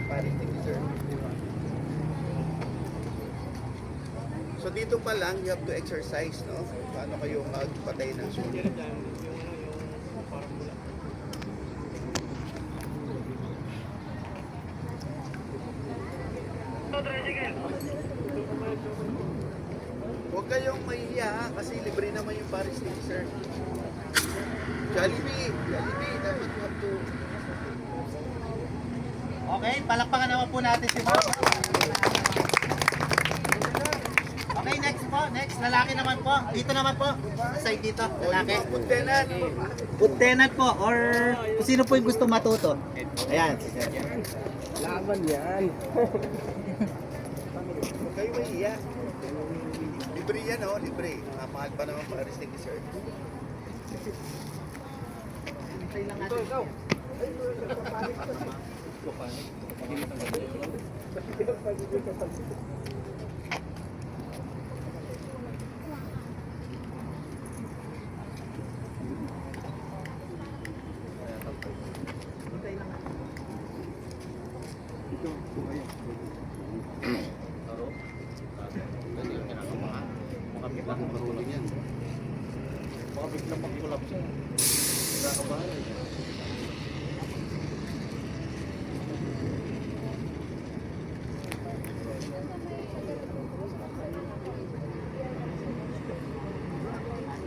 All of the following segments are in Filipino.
parenting sir. So dito pa lang, you have to exercise, no? Paano kayo magpatay ng sunog. Huwag kayong mahiya kasi libre naman yung Paris sir. Jollibee, dapat you have to... Okay, palakpakan naman po natin si Ma'am. Okay, next po. Next, lalaki naman po. Dito naman po. Side dito, lalaki. Puntenan. Lieutenant po, or kung sino po yung gusto matuto. Ayan. Laban yan. Huwag kayo mahiya. Libre yan, oh, libre. Mahal pa naman Paris sir. Ito, ikaw.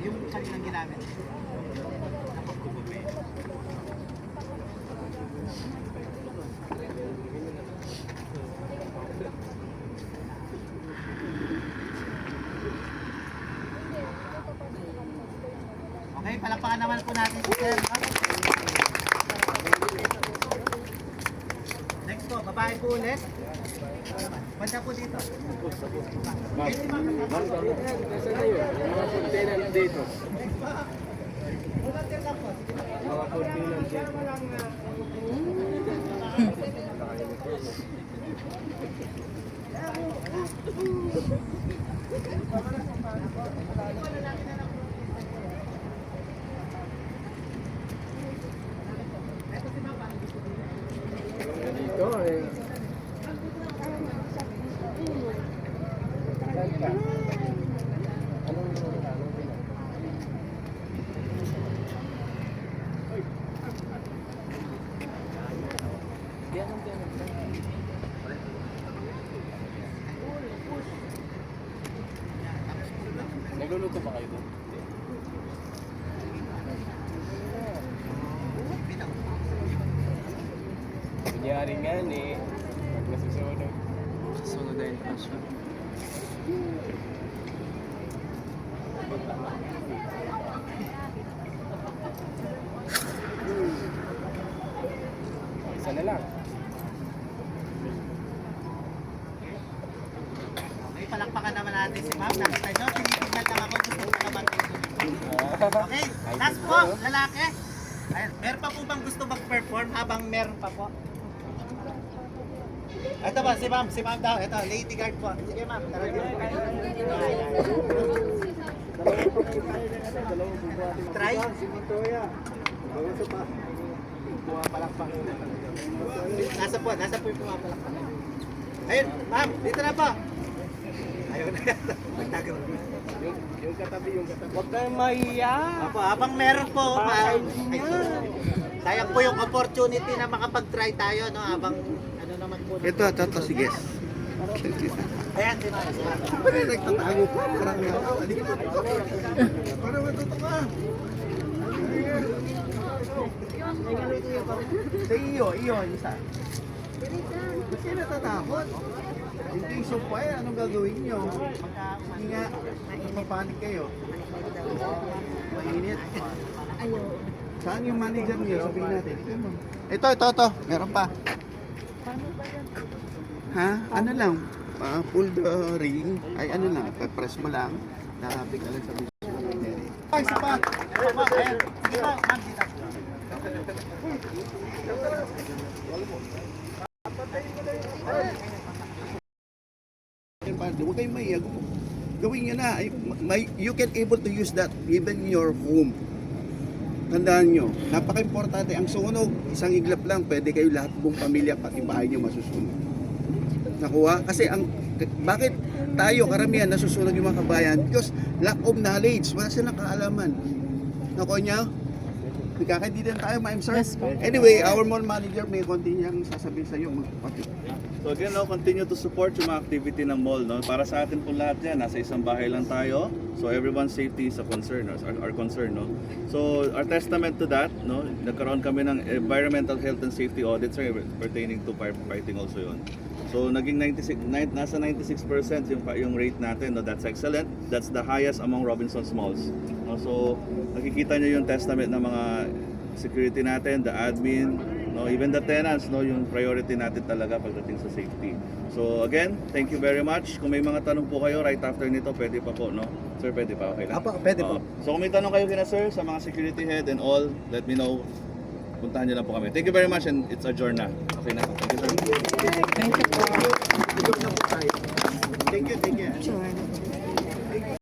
Yung kanilang ginamit. Okay, palakpakan naman po natin si Sir. Next po, babae po ulit. Banda po dito. Nasa na yun? Yung mga container dito. Mga container dito. Dito eh. Nagluluto pa kayo doon? Kunyari nga eh. Pag nasusunod. Susunod na yung transfer. Isa na lang. Okay, palakpakan naman natin si Ma'am. Nakita nyo, tinitignan lang ako. Gusto ko naman dito. Okay, last po, lalaki. Ayan, meron pa po bang gusto mag-perform habang meron pa po? Ito ba, si Ma'am daw. Ito, lady guard po. Sige Ma'am, tara dito. Try. Nasa po yung pumapalakpak. Ayun, Ma'am, dito na po. Ayun na. Yung katabi. Huwag kayong mahiya. Apo, habang meron po, Ma'am. Ay, sayang po yung opportunity na makapag-try tayo, no? Habang ano naman po. Ito, sige. Ayan, si Ma'am. Pero nagtatago pa. Parang para matuto ka. Sa iyo, isa. Ba't kayo natatakot? In case of fire, anong gagawin nyo? Hindi nga, mapapanik kayo. Mainit. Saan yung manager niyo? Sabihin natin. Ito. Meron pa. Ha? Ano lang? Pull the ring. Ay, ano lang? Press mo lang. Nakapit ka lang sa business. Ay, isa pa! Ayan, sige po, Ma'am, dito. Huwag kayong mahiya. Gawin nyo na. You can able to use that even in your home. tandaan nyo, napaka-importante. Ang sunog, isang iglap lang, pwede kayo lahat buong pamilya, pati bahay nyo masusunog. Nakuha? Kasi bakit tayo karamihan nasusunog yung mga kabayan? Because lack of knowledge, wala silang kaalaman. Nakuha niya? Nagkakaintindihan tayo, ma'am sir? Anyway, our mall manager may konti niyang sasabihin sa iyo. So again, no, continue to support yung mga activity ng mall. No? Para sa atin po lahat yan, nasa isang bahay lang tayo. So everyone's safety is a concern, no? Our concern. No? So our testament to that, no? Nagkaroon kami ng environmental health and safety audits pertaining to firefighting also yun. So naging nasa 96% yung rate natin. No? That's excellent. That's the highest among Robinsons malls. No? So nakikita nyo yung testament ng mga security natin, the admin, no, even the tenants, no, yung priority natin talaga pagdating sa safety. So again, thank you very much. Kung may mga tanong po kayo right after nito, pwede pa po, no? Sir, pwede pa, okay lang? Apa, pwede po. So kung may tanong kayo kina sir, sa mga security head and all, let me know. Puntahan nyo lang po kami. Thank you very much and it's adjourned na. Okay na. Thank you, sir. Thank you po. Thank you. Sure.